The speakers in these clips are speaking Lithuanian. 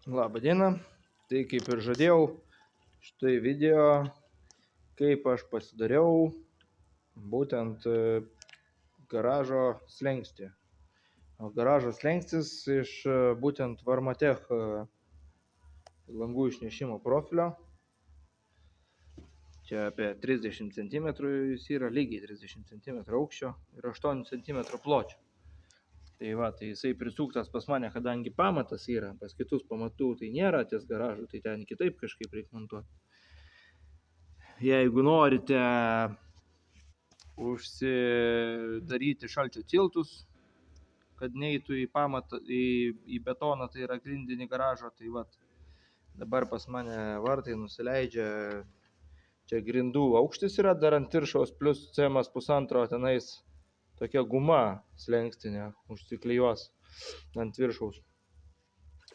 Labą dieną, tai kaip ir žadėjau, štai video, kaip aš pasidariau būtent garažo slenkstį. O garažo slengstis iš būtent Varmatech langų išnešimo profilio. Čia apie 30 cm jis yra, lygiai 30 cm aukščio ir 8 cm pločio. Tai va, tai jisai prisuktas pas mane, kadangi pamatas yra, pas kitus pamatų tai nėra ties garažu, tai ten kitaip kažkaip reikia montuoti. Jeigu norite užsidaryti šalčio tiltus, kad neitų į pamatą, į betoną, tai yra grindinį garažo, tai va, dabar pas mane vartai nusileidžia, čia grindų aukštis yra dar ant viršaus, plus C1,5 tenais tokia guma slengstinė užsiklijuos ant viršaus.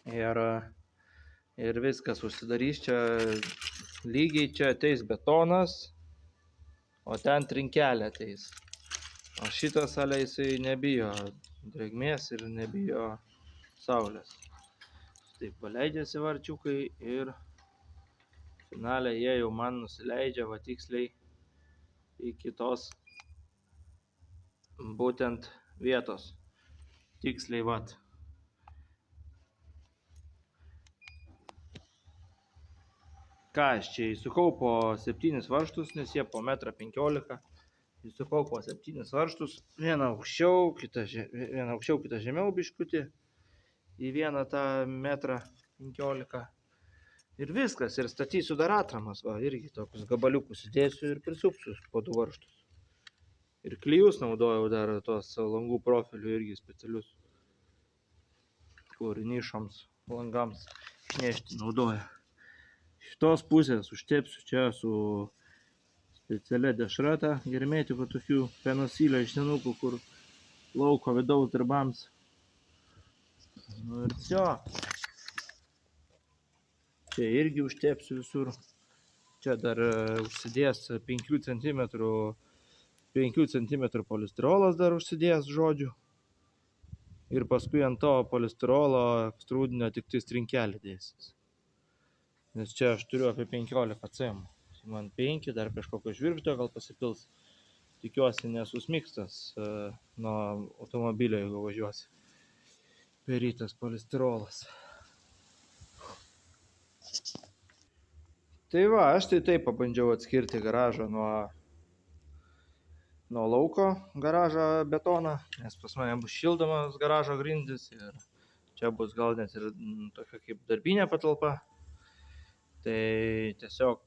Ir viskas užsidarys, čia lygiai čia ateis betonas, o ten trinkelė ateis. O šitas salė jisai nebijo drėgmės ir nebijo saulės. Taip paleidžiasi varčiukai ir finale jie jau man nusileidžia va tiksliai iki tos būtent vietos. Tiksliai vat. Ką aš čia įsukau po 7 varžtus, nes jie po 1,15 m. Įsukau po 7 varžtus, vieną aukščiau, kitą žemiau biškutį, į vieną tą 1,15 m. Ir viskas, ir statysiu dar atramas, va, irgi tokius gabaliukus įdėsiu ir prisuksiu po 2 varžtus. Ir klijus naudojau dar tos langų profilių irgi specialius, kur nišoms, langams išnešti naudoja. Šitos pusės užtepsiu čia su specialia dešrata germetiko tokių penosylio iš senukų, kur lauko vidaus darbams. Nu ir čia. Čia irgi užtepsiu visur. Čia dar užsidės 5 cm polistirolas dar užsidės, žodžiu. Ir paskui ant to polistirolo ekstrudinio tik tai trinkelį dėsis. Nes čia aš turiu apie 15 cm. Man 5, dar kažkokio žvirgždo gal pasipils. Tikiuosi nesusmikstas nuo automobilio, jeigu važiuosi. Perytas polistirolas. Tai va, aš tai taip pabandžiau atskirti garažą nuo lauko garažo betoną, nes pas mane bus šildomas garažo grindis ir čia bus gal net ir tokia kaip darbinė patalpa. Tai tiesiog,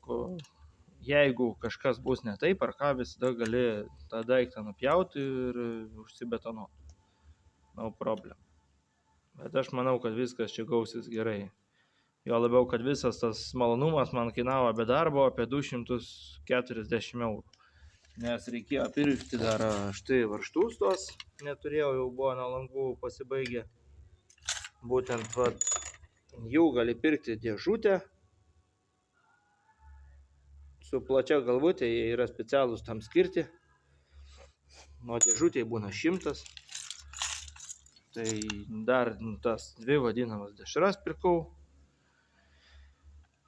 jeigu kažkas bus ne taip ar ką, visada gali tą daiktą nupjauti ir užsibetonuoti. No problem. Bet aš manau, kad viskas čia gausis gerai. Jo labiau, kad visas tas malonumas man kainavo be darbo apie 240 €. Nes reikėjo pirkti dar štai varžtus tos, neturėjau, jau buvo nuo langų pasibaigę. Būtent vat, jų gali pirkti dėžutę su plačia galvutė, jie yra specialūs tam skirti. Nuo dėžutėje būna 100. Tai dar tas 2 vadinamas dešras pirkau.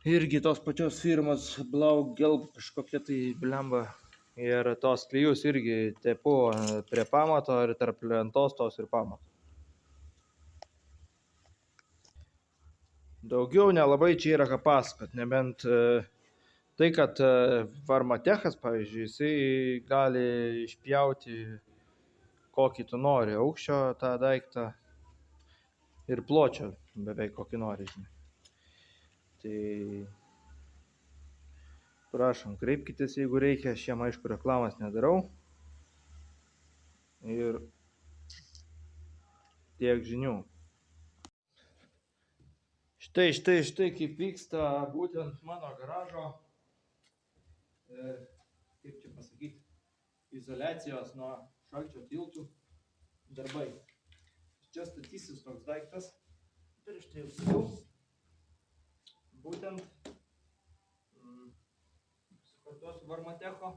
Irgi tos pačios firmos Blau Gelb kažkokia tai blemba. Ir tos klijus irgi tepu prie pamato ir tarp lentos tos ir pamato. Daugiau nelabai čia yra ką pasakot, nebent tai, kad Varmatechas, pavyzdžiui, jisai gali išpjauti kokį tu nori aukščio tą daiktą ir pločio beveik kokį nori, žinai. Tai prašom, kreipkitės, jeigu reikia, aš jam aišku reklamas nedarau. Ir tiek žinių. Štai kaip vyksta būtent mano garažo, kaip čia pasakyti, izoliacijos nuo šalčio tiltų darbai. Čia statysis toks daiktas, ir štai jau sakiau, būtent sukartosiu Varmatecho,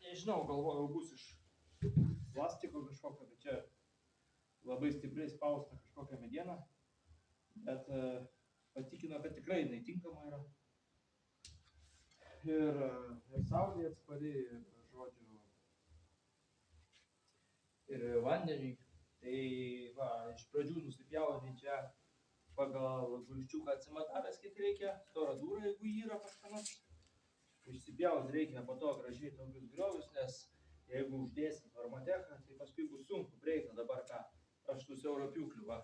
nežinau, galvojau bus iš plastiko kažkokio, bet čia labai stipriai spausta kažkokia mediena, bet patikino, kad tikrai jinai tinkama yra. Ir saulė atspari, ir, žodžiu, ir vandeniui. Tai va, iš pradžių nusipjauni čia pagal gulščiuką atsimatavęs, kiek reikia, storą dūrą, jeigu jį yra pas ką nors. Išsipjaut reikia po to gražiai tokius griovius, nes jeigu uždėsim varmatechą, tai paskui bus sunku prieiti. Dabar ką, aš su siauro pjūkliu, va.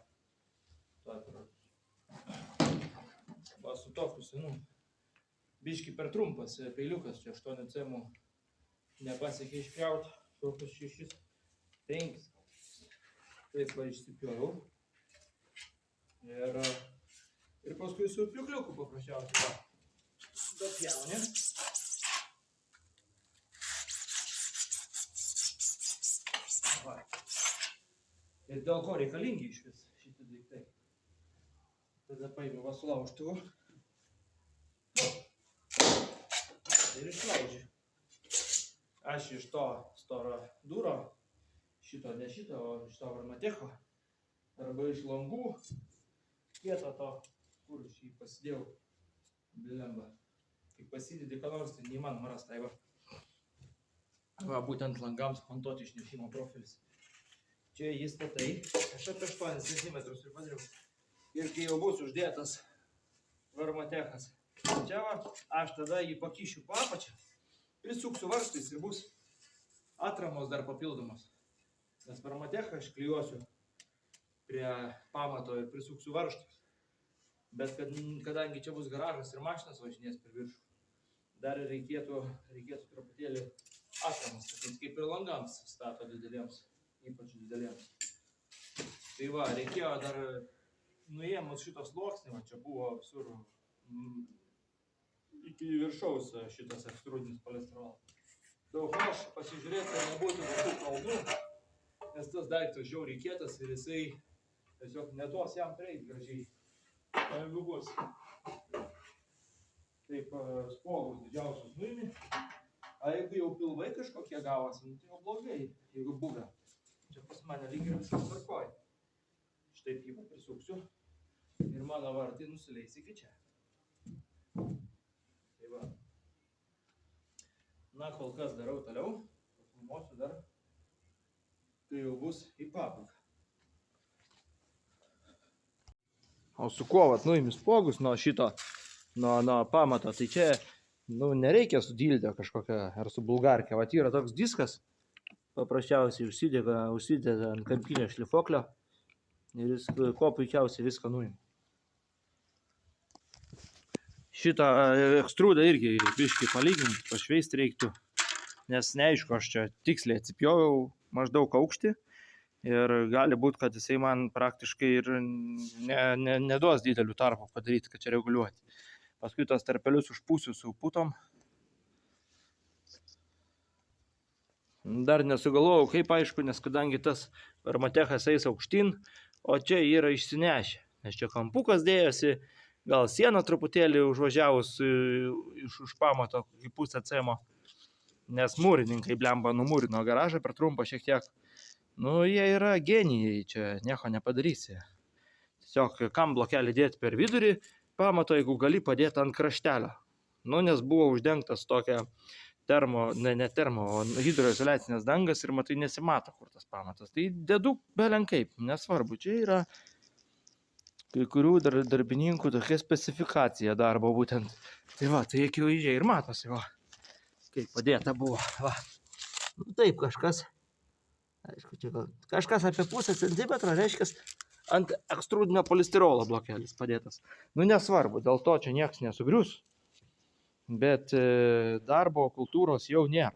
Va, su tokiu senu. Biški per trumpas peiliukas, čia 8 cm nepasiekė išpjaut, tokius 6, 5. Taip va išsipjauau. Ir paskui su pjūkliuku paprasčiausiai, va. Dopjauni. Va. Ir dėl ko reikalingi iš vis šitie daiktai. Tada paėmiau va sulaužtuvu. Ir išlaužiu. Aš iš to storo dūro, šito ne šito, o iš to varmatecho, arba iš langų, kieto to, kur aš jį pasidėjau, bilemba. Kai pasidėti ką nors, tai neįmanoma rasti, tai va. Va, būtent langams montuoti išnešimo profilis. Čia jis statai, aš apie 8 cm ir padariau. Ir kai jau bus uždėtas varmatechas, čia va, aš tada jį pakišiu po apačią, prisuksiu varstais ir bus atramos dar papildomos. Nes varmatechą aš klijuosiu prie pamato ir prisuksiu varžtus. Bet kadangi čia bus garažas ir mašinas važinės per viršų, dar reikėtų truputėlį atramas, kaip ir langams stato dideliems, ypač dideliems. Tai va, reikėjo dar nuėmus šitos sluoksnį, va čia buvo visur iki viršaus šitas ekstrudinis polistiralas. Daug aš pasižiūrėti, kad nebūtų visų kaldų, nes tas daiktas žiauriai kietas ir jisai tiesiog neduos jam prieiti gražiai. Jeigu bus. Taip, spogus didžiausius nuimi. A jeigu jau pilvai kažkokie gavosi, tai jau blogai, jeigu buvę. Čia pas mane lyg ir viskas tvarkoj. Štai jį prisuksiu ir mano vartai nusileis iki čia. Tai va. Na, kol kas darau toliau, pafilmuosiu dar, kai jau bus į pabaigą. O su kuo vat nuimi spogus nuo šito, nuo pamato, tai čia nereikia su dilde kažkokia ar su bulgarke. Vat yra toks diskas, paprasčiausiai užsideda ant kampinio šlifoklio ir jis kuo puikiausiai viską nuima. Šitą ekstrudą irgi biškai palyginti, pašveisti reiktų, nes neaišku, aš čia tiksliai atsipjoviau maždaug aukštį ir gali būti, kad jisai man praktiškai ir neduos didelių tarpų padaryti, kad čia reguliuoti. Paskui tos tarpelius užpūsiu su putom. Dar nesugalvojau, kaip aišku, nes kadangi tas varmatechas eis aukštyn, o čia yra išsinešę, nes čia kampukas dėjosi, gal sieną truputėlį užvažiavus iš pamato į pusę cemo, nes mūrininkai blemba numūrino garažą per trumpą šiek tiek. Nu, jie yra genijai, čia nieko nepadarysi. Tiesiog kam blokelį dėti per vidurį pamato, jeigu gali padėti ant kraštelio. Nu, nes buvo uždengtas tokia hidroizoliacinės dangas ir matai nesimato, kur tas pamatas. Tai dedu belenkaip, nesvarbu, čia yra kai kurių darbininkų tokia specifikacija darbo būtent. Tai va, tai akivaizdžiai ir matosi, va, kaip padėta buvo. Va. Nu, taip, kažkas, aišku, čia kažkas apie pusę centimetro, reiškia, ant ekstrudinio polistirolo blokelis padėtas. Nu, nesvarbu, dėl to čia nieks nesugrius, bet darbo kultūros jau nėra.